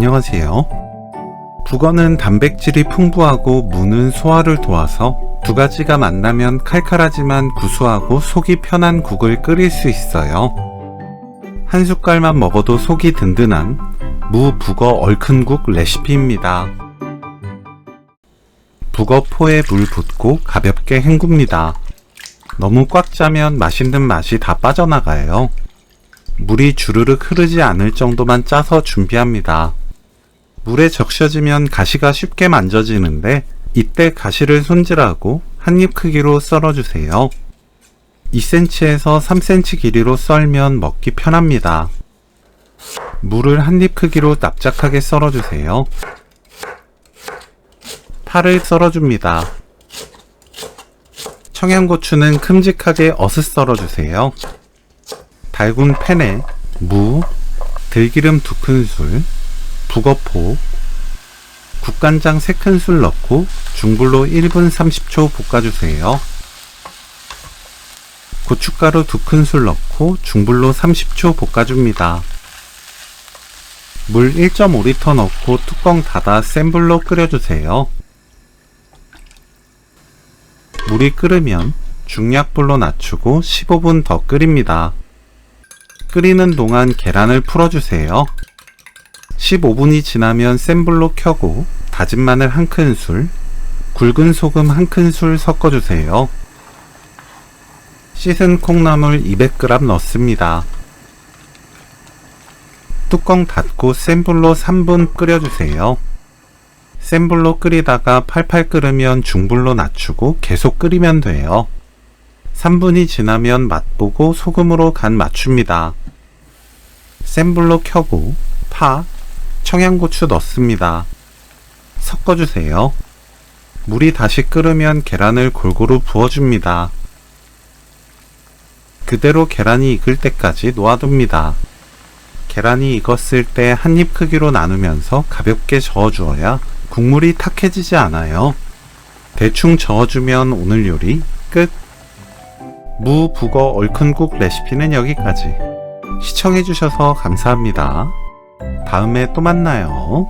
안녕하세요. 북어는 단백질이 풍부하고 무는 소화를 도와서 두 가지가 만나면 칼칼하지만 구수하고 속이 편한 국을 끓일 수 있어요. 한 숟갈만 먹어도 속이 든든한 무 북어 얼큰국 레시피입니다. 북어포에 물 붓고 가볍게 헹굽니다. 너무 꽉 짜면 맛있는 맛이 다 빠져나가요. 물이 주르륵 흐르지 않을 정도만 짜서 준비합니다. 물에 적셔지면 가시가 쉽게 만져지는데 이때 가시를 손질하고 한입 크기로 썰어주세요. 2cm에서 3cm 길이로 썰면 먹기 편합니다. 무를 한입 크기로 납작하게 썰어주세요. 파를 썰어줍니다. 청양고추는 큼직하게 어슷 썰어주세요. 달군 팬에 무, 들기름 2큰술, 북어포, 국간장 3큰술 넣고 중불로 1분 30초 볶아주세요. 고춧가루 2큰술 넣고 중불로 30초 볶아줍니다. 물 1.5리터 넣고 뚜껑 닫아 센 불로 끓여주세요. 물이 끓으면 중약불로 낮추고 15분 더 끓입니다. 끓이는 동안 계란을 풀어주세요. 15분이 지나면 센 불로 켜고 다진 마늘 1큰술, 굵은 소금 1큰술 섞어주세요. 씻은 콩나물 200g 넣습니다. 뚜껑 닫고 센 불로 3분 끓여주세요. 센 불로 끓이다가 팔팔 끓으면 중불로 낮추고 계속 끓이면 돼요. 3분이 지나면 맛보고 소금으로 간 맞춥니다. 센 불로 켜고 파, 청양고추 넣습니다. 섞어주세요. 물이 다시 끓으면 계란을 골고루 부어줍니다. 그대로 계란이 익을 때까지 놓아둡니다. 계란이 익었을 때 한입 크기로 나누면서 가볍게 저어주어야 국물이 탁해지지 않아요. 대충 저어주면 오늘 요리 끝! 무 북어 얼큰국 레시피는 여기까지. 시청해주셔서 감사합니다. 다음에 또 만나요.